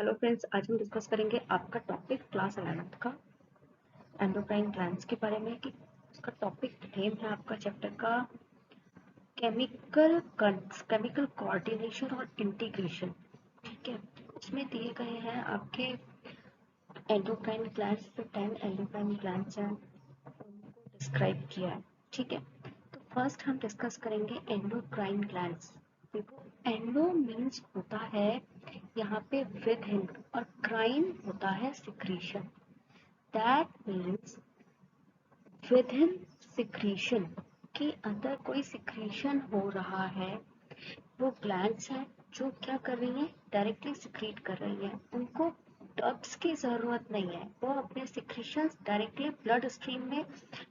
Hello friends, आज हम discuss करेंगे आपका टॉपिक क्लास 11th का एंडोक्राइन ग्लैंड्स के बारे में कि उसका टॉपिक नेम है आपका चैप्टर का केमिकल कोऑर्डिनेशन और इंटीग्रेशन। ठीक है, उसमें दिए गए हैं आपके एंडोक्राइन ग्लैंड्स, जो 10 एंडोक्राइन ग्लैंड्स हैं उनको डिस्क्राइब किया है। ठीक है, तो फर्स्ट हम डिस्कस करेंगे एंडोक्राइन ग्लैंड्स। देखो, एंडो मीन्स होता है यहाँ पे विद इन, और क्राइन होता है secretion. That means with in secretion के अंदर कोई सिक्रीशन हो रहा है। वो ग्लैंड्स हैं जो क्या कर रही हैं, डायरेक्टली सिक्रीट कर रही हैं। उनको ड्रग्स की जरूरत नहीं है, वो अपने सिक्रीशंस डायरेक्टली ब्लड स्ट्रीम में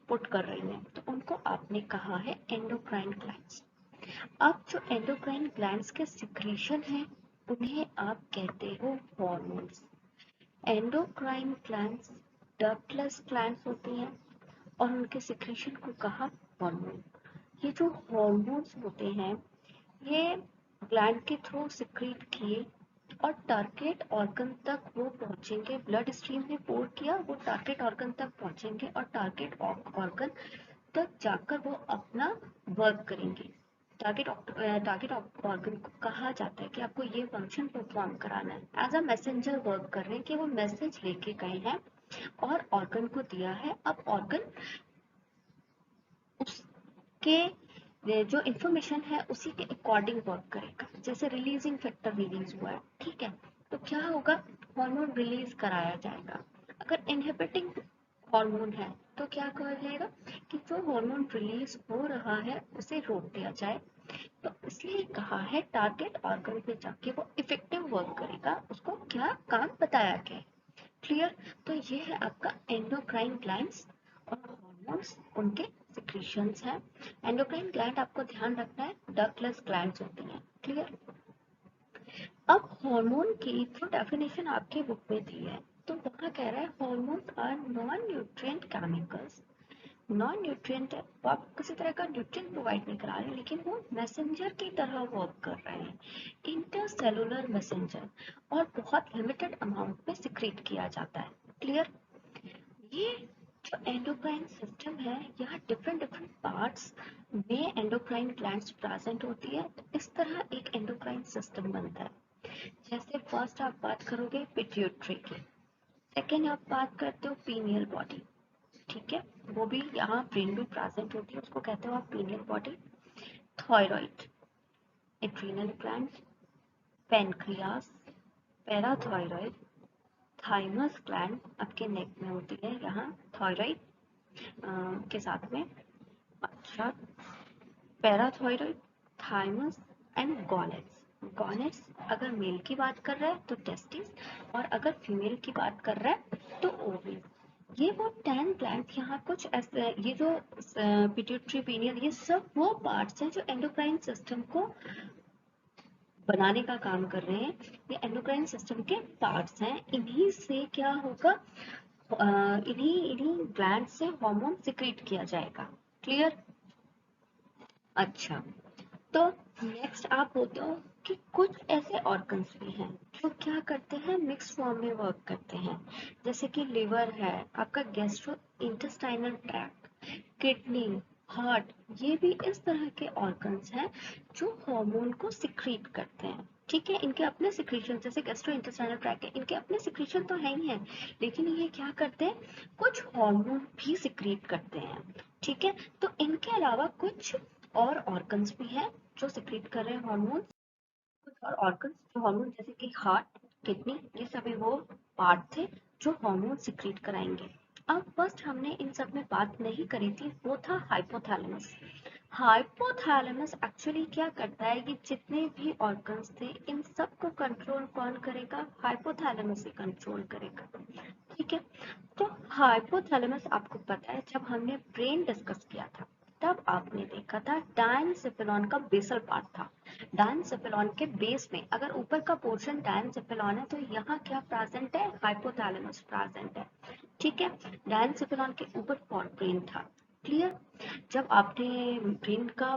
पुट कर रही हैं, तो उनको आपने कहा है एंडोक्राइन ग्लैंड्स। अब जो एंडोक्राइन ग्लैंड्स के सिक्रीशन हैं उन्हें आप कहते हो hormones. Endocrine glands ductless glands होती हैं और उनके सिक्रीशन को कहा हार्मोन। ये जो हार्मोन्स होते हैं ये ग्लैंड के थ्रू सिक्रीट किए और टारगेट ऑर्गन तक वो पहुंचेंगे। ब्लड स्ट्रीम में पोर किया, वो टारगेट ऑर्गन तक पहुंचेंगे और टारगेट ऑर्गन तक जाकर वो अपना वर्क करेंगे। टारगेट ऑर्गन को कहा जाता है कि आपको ये फंक्शन परफॉर्म कराना है। एज अ मैसेंजर वर्क कर रहे हैं कि वो मैसेज लेके गए हैं और ऑर्गन को दिया है। अब ऑर्गन उसके जो इंफॉर्मेशन है उसी के अकॉर्डिंग वर्क करेगा। जैसे रिलीजिंग फैक्टर रिलीज हुआ है, ठीक है, तो क्या होगा, हार्मोन रिलीज कराया जाएगा। अगर इनहिबिटिंग हार्मोन है तो क्या कहा जाएगा कि जो हार्मोन रिलीज हो रहा है उसे रोक दिया जाए। तो इसलिए कहा है टारगेट ऑर्गन पे जाके वो इफेक्टिव वर्क करेगा, उसको क्या काम बताया गया है। क्लियर? तो ये है आपका एंडोक्राइन ग्लैंड्स और हार्मोन्स, उनके सिक्रीशंस हैं। एंडोक्राइन ग्लैंड आपको ध्यान रखना है डक्टलेस ग्लैंड्स होती हैं। क्लियर? अब हार्मोन की जो डेफिनेशन आपके बुक में दी है तो वहाँ कह रहा है hormones are non nutrient chemicals. Non nutrient है, वो आपको किसी तरह का न्यूट्रिएंट प्रोवाइड नहीं करा रहे, लेकिन वो मैसेंजर की तरह वर्क कर रहे हैं, इंटरसेलुलर मैसेंजर, और बहुत लिमिटेड अमाउंट में सिक्रीट किया जाता है। क्लियर? ये जो एंडोक्राइन सिस्टम है यहाँ डिफरेंट डिफरेंट पार्ट्स में एंडोक्राइन ग्लैंड्स प्रेजेंट होती है, तो इस तरह एक एंडोक्राइन सिस्टम बनता है। जैसे फर्स्ट आप बात करोगे पिट्यूटरी की, सेकेंड आप बात करते हो पीनियल बॉडी, ठीक है, वो भी यहाँ ब्रेन में प्रेजेंट होती है, उसको कहते हो आप pineal body. Thyroid, adrenal gland, pancreas, parathyroid, thymus gland आपके नेक में होती है यहाँ थायराइड के साथ में। अच्छा, पैराथायराइड, थाइमस एंड गॉनेट्स। गॉनेट्स अगर मेल की बात कर रहा है तो टेस्टिस, और अगर फीमेल की बात कर रहा है तो ओवरी। ये वो 10 ग्लैंड यहाँ कुछ ऐसे, ये जो पिट्यूटरी पीनियल, ये सब वो पार्ट्स हैं जो एंडोक्राइन सिस्टम को बनाने का काम कर रहे हैं। ये एंडोक्राइन सिस्टम के पार्ट्स हैं, इन्हीं से क्या होगा, इन्हीं इन्हीं ग्लैंड से हार्मोन सिक्रीट किया जाएगा। क्लियर? अच्छा, तो नेक्स्ट आप होते हो कि कुछ ऐसे ऑर्गन्स भी हैं जो क्या करते हैं, मिक्स फॉर्म में वर्क करते हैं। जैसे कि लिवर है, आपका gastro intestinal tract, kidney, heart, ये भी इस तरह के ऑर्गन्स हैं जो हार्मोन को सिक्रीट करते हैं। ठीक है, इनके अपने सिक्रीशन, जैसे गैस्ट्रो इंटेस्टाइनल ट्रैक्ट है, इनके अपने सिक्रीशन तो है ही है, लेकिन ये क्या करते हैं, कुछ हार्मोन भी सिक्रीट करते हैं। ठीक है, तो इनके अलावा कुछ और ऑर्गन्स भी हैं जो सिक्रीट कर रहे हैं हार्मोन। कुछ और ऑर्गन्स जो हार्मोन, जैसे कि हार्ट, किडनी, ये सभी वो पार्ट थे जो हार्मोन सिक्रीट कराएंगे। अब फर्स्ट हमने इन सब में बात नहीं करी थी, वो था हाइपोथैलेमस। हाइपोथैलेमस एक्चुअली क्या करता है, ये जितने भी ऑर्गन्स थे इन सब को कंट्रोल कौन करेगा, हाइपोथैलेमस ही कंट्रोल करेगा। ठीक है, तो हाइपोथैलेमस आपको पता है जब हमने ब्रेन डिस्कस किया था तब आपने देखा था डायनसेफेलॉन का बेसल पार्ट था। डायनसेफेलॉन के बेस में अगर ऊपर का पोर्शन डायनसेफेलॉन है तो यहाँ क्या प्रेजेंट है, हाइपोथैलेमस प्रेजेंट है। ठीक है, डायनसेफेलॉन के ऊपर ब्रेन था। क्लियर? जब आपने ब्रेन का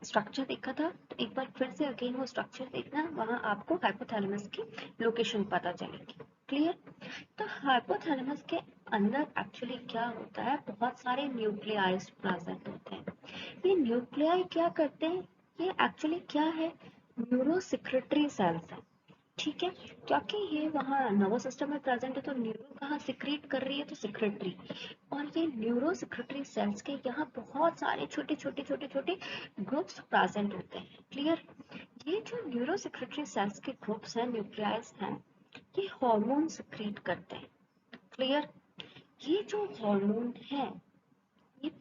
स्ट्रक्चर देखा था तो एक बार फिर से अगेन वो स्ट्रक्चर देखना, वहां आपको हाइपोथैलेमस की लोकेशन पता चलेगी। क्लियर? तो हाइपोथैलेमस के अंदर एक्चुअली क्या होता है, बहुत सारे न्यूक्लियाइज प्रेजेंट होते हैं। ये न्यूक्लियाई क्या करते हैं, ये एक्चुअली क्या है, न्यूरोसिक्रेटरी सेल्स है। ठीक है, क्योंकि ये वहाँ नर्वस सिस्टम में प्रेजेंट है तो न्यूरो कहाँ सिक्रीट कर रही है, तो सिक्रेटरी। और ये न्यूरो सिक्रेटरी सेल्स के यहाँ बहुत सारे छोटे छोटे छोटे छोटे ग्रुप्स प्रेजेंट होते हैं। क्लियर? ये जो न्यूरो सिक्रेटरी सेल्स के ग्रुप्स हैं, न्यूक्लियाइज हैं, ये हार्मोन सिक्रीट करते हैं। क्लियर? ये जो हार्मोन है, ये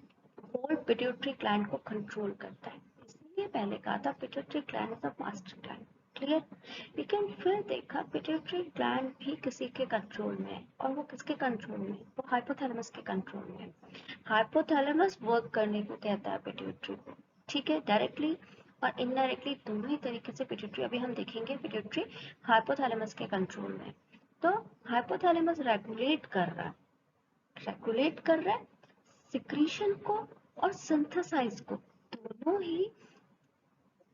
होल पिट्यूटरी ग्लैंड को कंट्रोल करता है। इसलिए पहले कहा था pituitary gland is a master gland. Clear? लेकिन फिर देखा पिट्यूटरी ग्लैंड भी किसी के कंट्रोल में है, और वो किसके कंट्रोल में, वो हाइपोथैलेमस के कंट्रोल में है। हाइपोथैलेमस वर्क करने को कहता है पिट्यूटरी को। ठीक है, डायरेक्टली और इनडायरेक्टली दोनों ही तरीके से पिट्यूटरी, अभी हम देखेंगे, पिट्यूटरी हाइपोथैलेमस के कंट्रोल में। तो हाइपोथैलेमस रेगुलेट कर रहा है सिक्रीशन को और सिंथेसाइज को, दोनों ही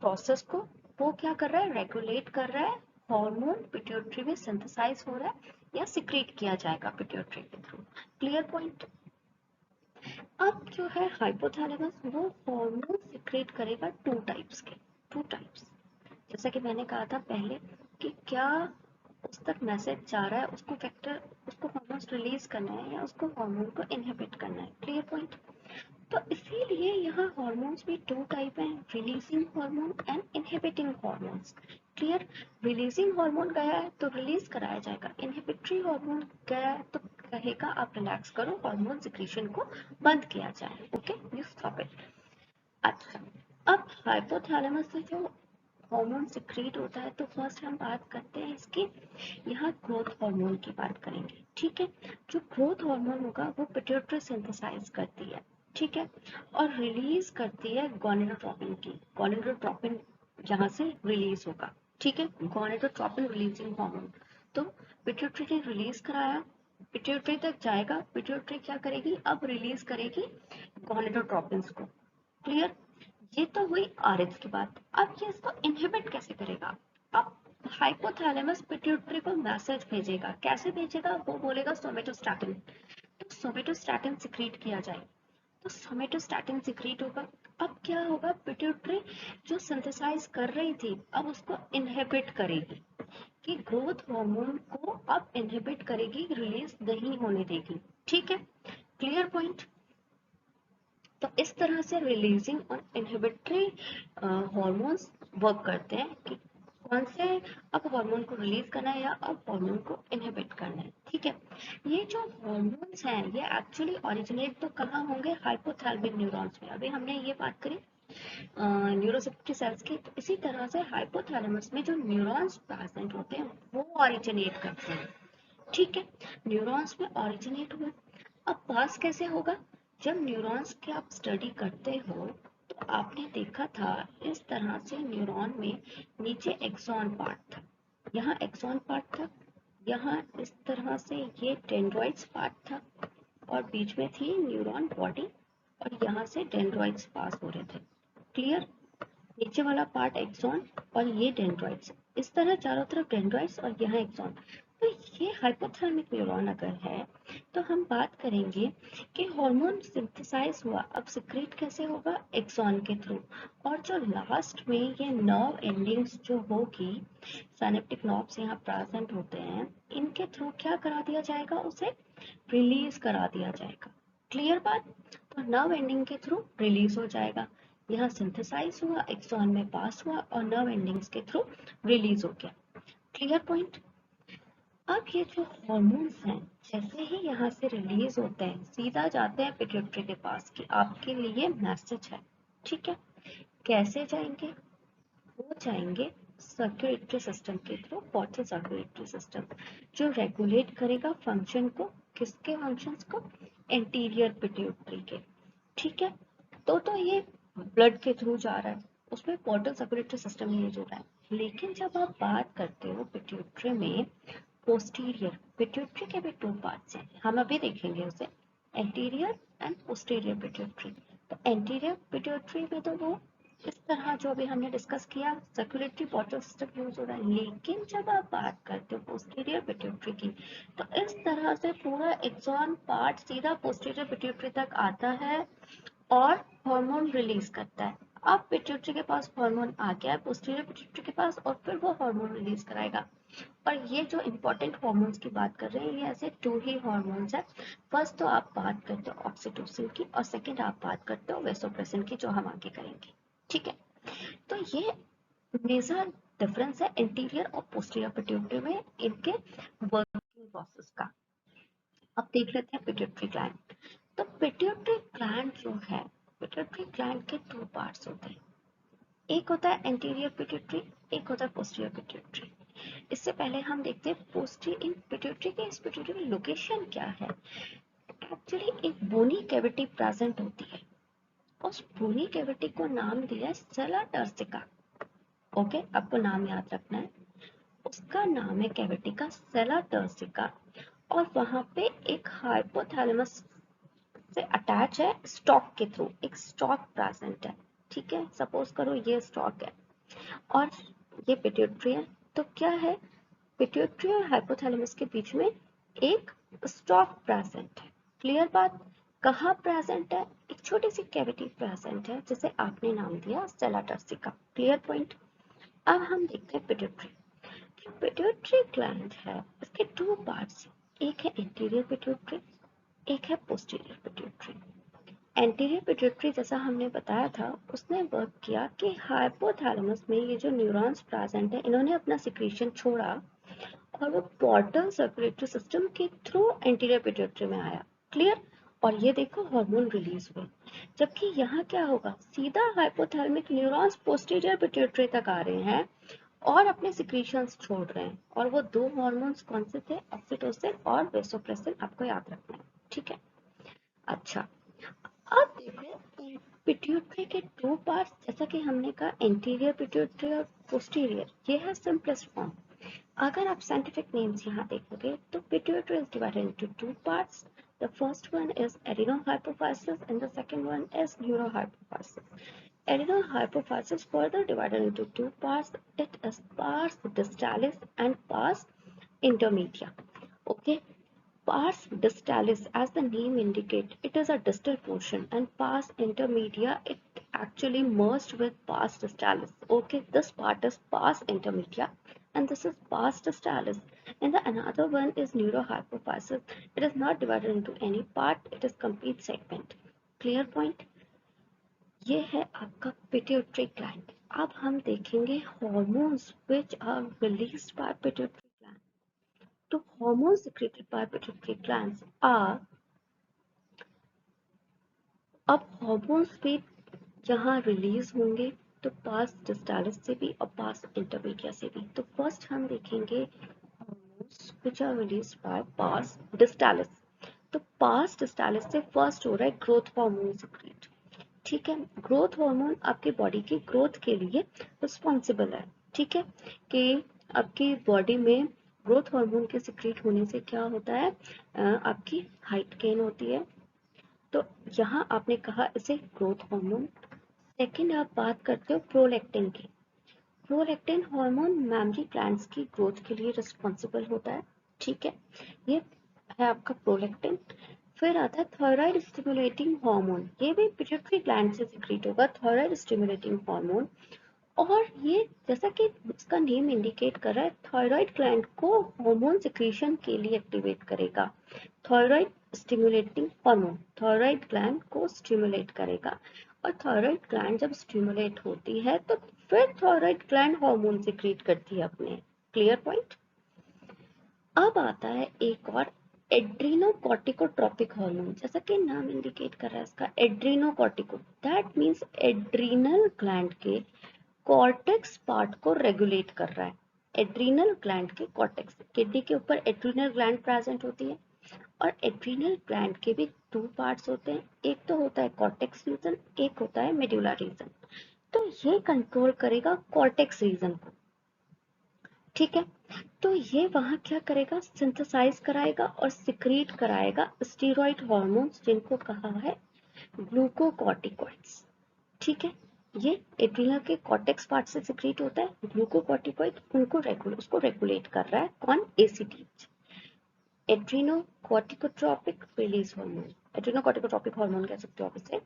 प्रोसेस को वो क्या कर रहा है, रेगुलेट कर रहा है। हार्मोन पिट्यूटरी में सिंथेसाइज हो रहा है या सिक्रीट किया जाएगा पिट्यूटरी के थ्रू। Clear point? अब जो है हाइपोथैलेमस वो हार्मोन सिक्रीट करेगा टू टाइप्स। जैसा कि मैंने कहा था पहले कि क्या उस तक मैसेज जा रहा है, उसको फैक्टर, उसको हार्मोन्स रिलीज करना है या उसको हार्मोन को इनहिबिट करना है। Clear point? तो इसीलिए यहाँ हॉर्मोन्स भी टू टाइप हैं, releasing hormone and inhibiting hormones. Clear? Releasing hormone गया है तो रिलीज कराया जाएगा, इनहिबिटरी हार्मोन गया है तो कहेगा आप रिलैक्स करो, हार्मोन सिक्रीशन को बंद किया जाए। Okay, you stop it. अच्छा, अब हाइपोथैलेमस से जो हार्मोन सिक्रीट होता है तो फर्स्ट हम बात करते हैं इसकी, यहाँ ग्रोथ हार्मोन की बात करेंगे। ठीक है, जो ग्रोथ हार्मोन होगा वो पिट्यूटरी सिंथेसाइज करती है। ठीक है, और रिलीज करती है गोनेडोट्रोपिन की, गोनेडोट्रोपिन यहाँ से रिलीज होगा। ठीक है, गोनेडोट्रोपिन रिलीजिंग हार्मोन। तो पिट्यूटरी ने रिलीज कराया, पिट्यूटरी तक जाएगा, पिट्यूटरी क्या करेगी, अब रिलीज करेगी गोनेडोट्रोपिन्स को। क्लियर? ये तो हुई आरएच की बात। अब ये इसको इनहिबिट कैसे करेगा, अब हाइपोथैलेमस पिट्यूटरी को मैसेज भेजेगा, कैसे भेजेगा, वो बोलेगा सोमेटोस्टैटिन, तो सोमेटोस्टैटिन सिक्रीट किया जाए, तो सोमेटोस्टैटिन सिक्रीट होगा। अब क्या होगा, पिट्यूटरी जो सिंथेसाइज कर रही थी अब उसको इनहिबिट करेगी, कि ग्रोथ हार्मोन को अब इनहिबिट करेगी, रिलीज नहीं होने देगी। ठीक है, क्लियर पॉइंट? तो इस तरह से रिलीजिंग और इनहिबिटरी हॉर्मोन्स वर्क करते हैं कि कौन से अब हार्मोन को रिलीज करना है या अब हार्मोन को इनहिबिट करना है। ठीक है, ये जो हार्मोन्स हैं ये एक्चुअली ओरिजिनेट तो कहाँ होंगे, हाइपोथैलेमिक न्यूरॉन्स में। अभी हमने ये बात करी न्यूरोसिप्टरी सेल्स की, तो इसी तरह से हाइपोथैलेमस में जो न्यूरॉन्स प्रेजेंट होते हैं वो ओरिजिनेट करते हैं। ठीक है, न्यूरॉन्स में ओरिजिनेट हुआ, अब पास कैसे होगा, जब न्यूरॉन्स की आप स्टडी करते हो तो आपने देखा था इस तरह से न्यूरॉन में नीचे एक्सॉन पार्ट था, यहाँ एक्सॉन पार्ट था, यहाँ इस तरह से ये डेंड्राइट्स पार्ट था, और बीच में थी न्यूरॉन बॉडी, और यहाँ से डेंड्राइट्स पास हो रहे थे। क्लियर? नीचे वाला पार्ट एक्सॉन और ये डेंड्राइट्स, इस तरह चारों तरफ डेंड्राइट्स और यहाँ एक्सॉन। तो ये हाइपोथैलेमिक न्यूरॉन अगर है तो हम बात करेंगे कि हार्मोन सिंथेसाइज हुआ, अब सिक्रीट कैसे होगा, एक्सॉन के थ्रू। और जो लास्ट में ये नर्व एंडिंग्स जो होगी, साइनेप्टिक नर्व्स यहाँ प्रेजेंट होते हैं, इनके थ्रू क्या करा दिया जाएगा, उसे रिलीज करा दिया जाएगा। क्लियर बात? तो नर्व एंडिंग के थ्रू रिलीज हो जाएगा, यहाँ सिंथेसाइज हुआ, एक्सॉन में पास हुआ और नर्व एंडिंग्स के थ्रू रिलीज हो गया। Clear point? अब ये जो हॉर्मोन्स हैं जैसे ही यहाँ से रिलीज होते हैं सीधा जाते हैं पिट्यूटरी के पास कि आपके लिए मैसेज है। ठीक है, कैसे जाएंगे, वो जाएंगे सर्कुलेटरी सिस्टम के थ्रू, पोर्टल सर्कुलेटरी सिस्टम, जो रेगुलेट करेगा फंक्शन को, किसके फंक्शंस को, एंटीरियर पिट्यूटरी के। ठीक है, तो ये ब्लड के थ्रू जा रहा है, उसमें पोर्टल सर्कुलेटरी सिस्टम यूज हो रहा है। लेकिन जब आप बात करते हो पिट्यूटरी में पोस्टीरियर, पिट्यूटरी के भी टू पार्ट्स हैं, हम अभी देखेंगे उसे, एंटीरियर एंड पोस्टीरियर पिट्यूटरी। तो एंटीरियर पिट्यूटरी में तो वो इस तरह जो अभी हमने डिस्कस किया सर्कुलेटरी वाटर सिस्टम यूज हो रहा है, लेकिन जब आप बात करते हो पोस्टीरियर पिट्यूटरी की तो इस तरह से पूरा एक्सॉन पार्ट सीधा पोस्टीरियर पिट्यूटरी तक आता है और हार्मोन रिलीज करता है। अब पिट्यूटरी के पास हार्मोन आ गया है पोस्टीरियर पिट्यूटरी के पास और फिर वो हार्मोन रिलीज कराएगा। और ये जो इम्पोर्टेंट हार्मोन्स की बात कर रहे हैं ये ऐसे 2 ही हार्मोन्स है। फर्स्ट तो आप बात करते हो ऑक्सीटोसिन की और सेकंड आप बात करते हो वेसोप्रेसिन की जो हम आगे करेंगे। ठीक है, तो ये मेजर डिफरेंस है इंटीरियर और पोस्टीरियर पिट्यूटरी में इनके वर्किंग प्रोसेस का। अब देख लेते हैं पिट्यूटरी ग्लैंड। तो पिट्यूटरी ग्लैंड जो है, पिट्यूटरी ग्लैंड के 2 पार्ट्स होते हैं, एक होता है एंटीरियर पिट्यूटरी, एक होता है पोस्टीरियर पिट्यूटरी। इससे पहले हम देखते हैं पोस्टीरियर इन पिट्यूटरी के, इस पिट्यूटरी की लोकेशन क्या है। एक्चुअली एक बोनी कैविटी प्रेजेंट होती है, उस बोनी कैविटी को नाम दिया है सेला टर्सिका। ओके, आपको नाम याद रखना है, उसका नाम है कैविटी का सेला टर्सिका। और वहां पे एक हाइपोथैलेमस से अटैच है स्टॉक के थ्रू, एक स्टॉक प्रेजेंट है। ठीक है, सपोज करो ये स्टॉक है और ये पिट्यूटरी है, तो क्या है पिट्यूटरी और हाइपोथैलेमस के बीच में एक स्टॉक प्रेजेंट है। क्लियर बात, कहाँ प्रेजेंट है, एक छोटी सी कैविटी प्रेजेंट है जिसे आपने नाम दिया सेला टर्सिका। Clear point. अब हम देखते हैं पिट्यूटरी। पिट्यूटरी ग्लैंड है, इसके 2 पार्ट्स, एक है इंटीरियर पिट्यूटरी, एक है पोस्टीरियर पिट्यूटरी। एंटीरियर पिट्यूटरी जैसा हमने बताया था उसने वर्क किया कि हाइपोथैलेमस में ये जो न्यूरॉन्स प्रेजेंट है इन्होंने अपना सिक्रीशन छोड़ा और वो पोर्टल सर्कुलेटरी सिस्टम के थ्रू एंटीरियर पिट्यूटरी में आया। क्लियर। और ये देखो हार्मोन रिलीज हुए, जबकि यहाँ क्या होगा सीधा हाइपोथैलेमिक न्यूरॉन्स पोस्टीरियर पिट्यूटरी तक आ रहे हैं और अपने सिक्रीशंस छोड़ रहे हैं। और वो 2 हार्मोन्स कौन से थे, ऑक्सीटोसिन और वेसोप्रेसिन, आपको याद रखना है। ठीक है, अच्छा अब देखो पिट्यूटरी के 2 पार्ट्स, जैसा कि हमने कहा एंटीरियर पिट्यूटरी और पोस्टीरियर, ये है सिंपलेस्ट फॉर्म। अगर आप साइंटिफिक नेम्स यहाँ देखोगे तो pituitary is divided into 2 parts. The first one is adenohypophysis and the second one is neurohypophysis. Adenohypophysis further divided into 2 parts. It is pars distalis and pars intermedia. Okay, pars distalis, as the name indicates, it is a distal portion, and pars intermedia, it actually merged with pars distalis. Okay, this part is pars intermedia, and this is pars distalis. And the another one is neurohypophysis. It is not divided into any part; it is complete segment. Clear point? ये है आपका pituitary gland. अब हम देखेंगे hormones which are released by pituitary gland. तो hormones secreted by pituitary glands are, अब hormones भी जहाँ रिलीज होंगे तो पास डिस्टालिस से भी और पास इंटरमीडिया से भी। तो फर्स्ट हम देखेंगे hormones which are released by पास डिस्टालिस। तो पास डिस्टालिस से फर्स्ट हो रहा है ग्रोथ हार्मोन सिक्रेट। ठीक है, ग्रोथ हार्मोन आपके बॉडी की ग्रोथ के लिए रिस्पॉन्सिबल है। ठीक है, कि आपकी बॉडी में ग्रोथ हार्मोन के सिक्रेट होने से क्या होता है, आपकी हाइट गेन होती है। तो यहाँ आपने कहा इसे ग्रोथ हार्मोन। सेकंड आप बात करते हो प्रोलैक्टिन की। प्रोलैक्टिन हार्मोन मैमरी ग्लैंड्स की ग्रोथ के लिए रिस्पॉन्सिबल होता है। ठीक है, ये है आपका प्रोलैक्टिन। फिर आता है थायराइड स्टिमुलेटिंग हार्मोन, ये भी पिट्यूटरी ग्लैंड से सिक्रीट होगा, थायराइड स्टिमुलेटिंग हार्मोन। और ये जैसा कि इसका नेम इंडिकेट कर रहा है थायराइड ग्लैंड को हार्मोन सिक्रीशन के लिए एक्टिवेट करेगा। Thyroid stimulating hormone thyroid gland को स्टिमुलेट करेगा, और थायराइड ग्लैंड जब स्टिमुलेट होती है तो फिर थायराइड ग्लैंड हार्मोन सिक्रीट करती है अपने। Clear point. अब आता है एक और एड्रीनोकॉर्टिकोट्रोपिक हार्मोन, जैसा कि नाम इंडिकेट कर रहा है इसका एड्रीनोकॉर्टिको, दैट मींस एड्रीनल ग्लैंड के कॉर्टेक्स पार्ट को रेगुलेट कर रहा है। एड्रीनल ग्लैंड के कॉर्टेक्स, किडनी के ऊपर एड्रीनल ग्लैंड प्रेजेंट होती है और एड्रीनल ग्लैंड के भी 2 पार्ट्स होते हैं, एक तो होता है कॉर्टेक्स रीजन, एक होता है मेडुला रीजन। तो ये कंट्रोल करेगा कॉर्टेक्स रीजन को। ठीक है, तो ये वहाँ क्या करेगा, सिंथेसाइज कराएगा और सिक्रीट कराएगा स्टीरॉयड हार्मोन्स, जिनको कहा है ग्लूकोकॉर्टिकॉइड्स। ठीक है, ये एड्रिनल के कॉर्टेक्स पार्ट से सिक्रीट होता है ग्लूकोकॉर्टिकॉइड, उसको रेगुलेट कर रहा है कौन, एसीटीएच, एड्रीनोकॉर्टिकोट्रोपिक रिलीज हार्मोन, एड्रीनोकॉर्टिकोट्रोपिक हार्मोन कह सकते हो आप इसे।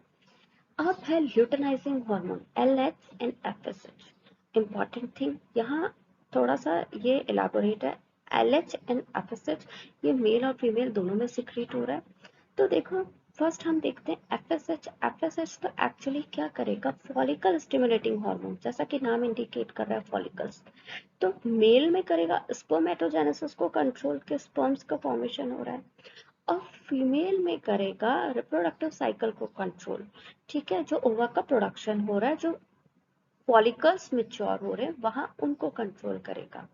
अब है luteinising hormone LH and FSH। Important thing यहाँ थोड़ा सा ये इलाबोरेट है, LH एंड FSH ये मेल और फीमेल दोनों में सिक्रीट हो रहा है। तो देखो फर्स्ट हम देखते हैं FSH तो एक्चुअली क्या करेगा, फॉलिकल स्टिमुलेटिंग हार्मोन, जैसा कि नाम इंडिकेट कर रहा है फॉलिकल्स। तो मेल में करेगा स्पर्मेटोजेनेसिस को कंट्रोल, के स्पर्म्स का फॉर्मेशन हो रहा है, और फीमेल में करेगा रिप्रोडक्टिव साइकिल को कंट्रोल। ठीक है, जो ओवा का प्रोडक्शन हो रहा है, जो फॉलिकल्स मैच्योर हो रहे हैं वहां उनको कंट्रोल करेगा।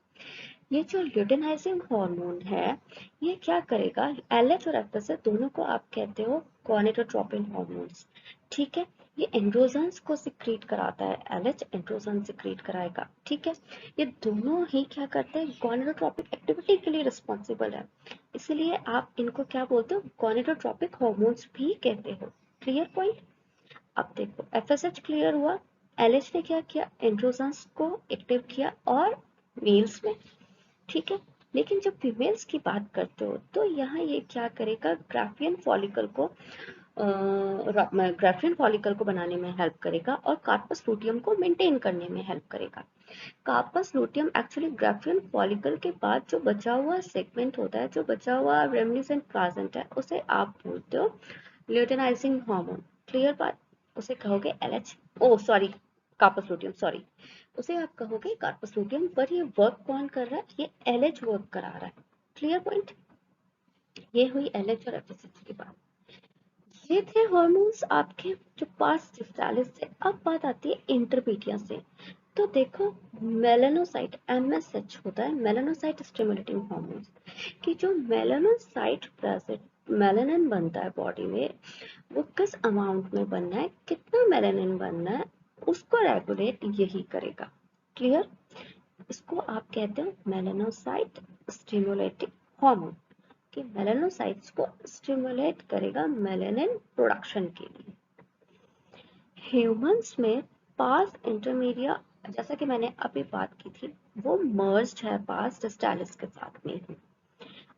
ये जो ल्यूटेनाइजिंग हार्मोन है ये क्या करेगा, LH और FSH दोनों को आप कहते हो गोनेडोट्रोपिन हार्मोन्स। ठीक है, ये एंड्रोजन्स को सिक्रीट कराता है, LH एंड्रोजन सिक्रीट कराएगा। ठीक है, ये दोनों ही क्या करते हैं, गोनेडोट्रोपिक एक्टिविटी के लिए रिस्पॉन्सिबल है, इसलिए आप इनको क्या बोलते हो, गोनेडोट्रोपिक हार्मोन्स भी कहते हो। Clear point. अब देखो FSH क्लियर हुआ, LH ने क्या किया, एंड्रोजन्स को एक्टिव किया और मेल्स में। ठीक है, लेकिन जब फीमेल्स की बात करते हो तो यहाँ ये क्या करेगा, ग्राफियन फॉलिकल को बनाने में हेल्प करेगा और कार्पस लूटियम को मेंटेन करने में हेल्प करेगा। Corpus luteum actually Graafian follicle के बाद जो बचा हुआ सेगमेंट होता है, जो बचा हुआ रेमिनिसेंट प्लाजेंट है, उसे आप बोलते हो ल्यूटेनाइजिंग हार्मोन। क्लियर बात, उसे कहोगे LH, ओ सॉरी कार्पस लूटियम, सॉरी उसे आप कहोगे कार्पस लूटियम, पर ये वर्क कौन कर रहा है, ये LH वर्क करा रहा है। Clear point. ये हुई LH और FSH की बात। ये थे हार्मोन्स आपके जो पास्ट 40 से। अब बात आती है इंटरमीडिया से। तो देखो मेलानोसाइट MSH होता है, मेलानोसाइट स्टिमुलेटिंग हार्मोन्स, कि जो मेलानोसाइट प्रेजेंट मेलानिन बनता है बॉडी में, वो किस अमाउंट में बनना है, कितना मेलानिन बनना है, उसको रेगुलेट यही करेगा। क्लियर। इसको आप कहते हो मेलानोसाइट स्टिमुलेटिंग हार्मोन, कि मेलानोसाइट्स को स्टिमुलेट करेगा मेलानिन प्रोडक्शन के लिए। ह्यूमंस में पास इंटरमीडिया, जैसा कि मैंने अभी बात की थी, वो मर्ज्ड है पास डिस्टालिस के साथ में ही।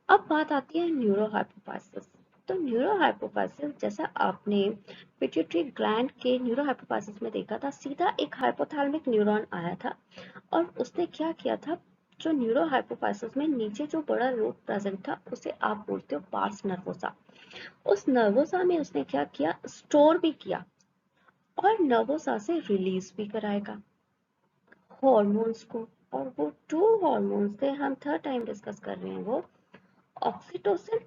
अब बात आती है न्यूरोहाइपोफाइसिस। तो न्यूरोहाइपोफाइसिस जैसा आपने पिट्यूटरी ग्लैंड के न्यूरोहाइपोफाइसिस में देखा था, सीधा एक हाइपोथैलेमिक न्यूरॉन आया था और उसने क्या किया था, जो न्यूरोहाइपोफाइसिस में नीचे जो बड़ा लोब प्रेजेंट था उसे आप बोलते हो पार्स नर्वोसा। उस नर्वोसा में उसने क्या किया, स्टोर भी किया और नर्वोसा से रिलीज भी कराएगा हॉर्मोन्स को। और वो टू हॉर्मोन्स थे, हम थर्ड टाइम डिस्कस कर रहे हैं, वो ऑक्सीटोसिन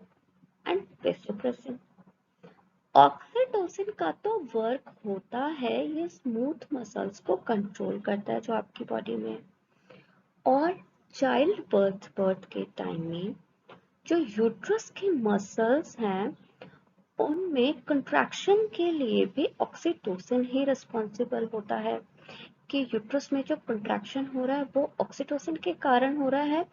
एंड वेसोप्रेसिन। ऑक्सीटोसिन का तो वर्क होता है, ये स्मूथ मसल्स को कंट्रोल करता है जो आपकी बॉडी में। और चाइल्ड बर्थ के टाइम में जो यूट्रस के मसल्स हैं उनमें कंट्रैक्शन के लिए भी ऑक्सीटोसिन ही रिस्पॉन्सिबल होता है, कि यूट्रस में जो कंट्रैक्शन हो रहा है वो ऑक्सीटोसिन के कारण हो रहा है,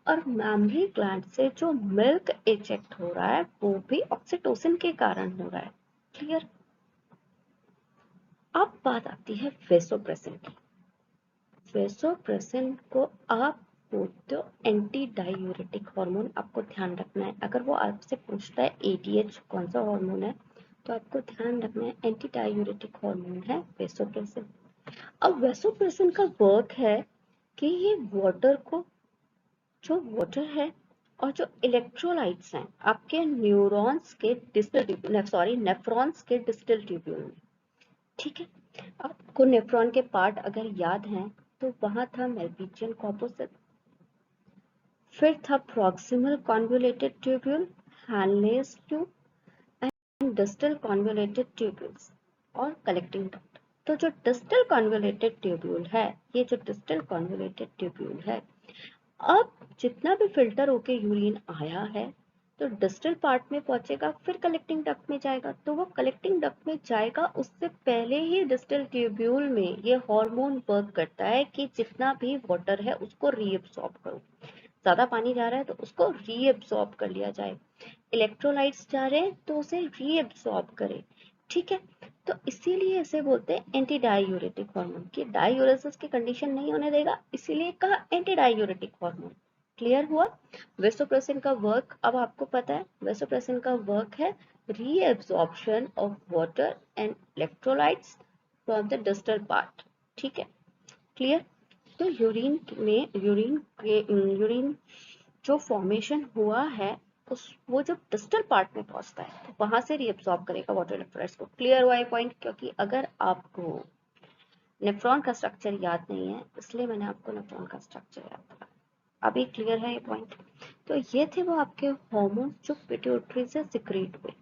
और मैमरी ग्लैंड से जो मिल्क इजेक्ट हो रहा है वो भी ऑक्सीटोसिन के कारण हो रहा है। क्लियर। अब बात आती है वेसोप्रेसिन की। वेसोप्रेसिन को आप बोलते हो एंटी डायूरेटिक हार्मोन। आपको ध्यान रखना है, अगर वो आपसे पूछता है ADH कौन सा हार्मोन है, तो आपको ध्यान रखना है एंटी डायूरेटिक हार्मोन है वेसोप्रेसिन। अब वेसोप्रेसिन का वर्क है कि ये वाटर को, जो वाटर है और जो इलेक्ट्रोलाइट्स हैं आपके न्यूरॉन्स के नेफ्रॉन्स के डिस्टल ट्यूब्यूल में। ठीक है, आपको नेफ्रॉन के पार्ट अगर याद हैं तो वहां था मेल्पिजियन कॉर्पस, फिर था proximal convoluted tubule, Henle's tube and distal convoluted tubules और कलेक्टिंग डक्ट। तो जो डिस्टल कॉन्वोल्यूटेड ट्यूब्यूल है, ये जो डिस्टल कॉन्वोल्यूटेड ट्यूब्यूल है, अब जितना भी फिल्टर होके यूरिन आया है तो डिस्टल पार्ट में पहुंचेगा, फिर कलेक्टिंग डक्ट में जाएगा। तो वो कलेक्टिंग डक्ट में जाएगा उससे पहले ही डिस्टल ट्यूब्यूल में ये हार्मोन वर्क करता है कि जितना भी वाटर है उसको रीअब्सॉर्ब करो। ज्यादा पानी जा रहा है तो उसको रीएब्सॉर्ब कर लिया जाए, इलेक्ट्रोलाइट्स जा रहे हैं तो उसे रीएब्सॉर्ब करे। ठीक है, तो इसीलिए इसे बोलते हैं एंटी डायूरेटिक हार्मोन, कि डायूरेसिस की कंडीशन नहीं होने देगा, इसीलिए कहा एंटी डायूरेटिक हार्मोन। क्लियर हुआ? वेसोप्रेसिन का वर्क अब आपको पता है, वेसोप्रेसिन का वर्क है reabsorption of water and electrolytes from the distal part. ठीक है, क्लियर? तो यूरिन जो फॉर्मेशन हुआ है उस वो जब डिस्टल पार्ट में पहुंचता है तो वहां से रीअब्सॉर्ब करेगा वाटर इलेक्ट्रोलाइट्स को। क्लियर हुआ ये पॉइंट? क्योंकि अगर आपको नेफ्रॉन का स्ट्रक्चर याद नहीं है इसलिए मैंने आपको नेफ्रॉन का स्ट्रक्चर याद करा। अभी क्लियर है ये पॉइंट? तो ये थे वो आपके हार्मोन्स जो पिट्यूटरी से सिक्रीट हुए।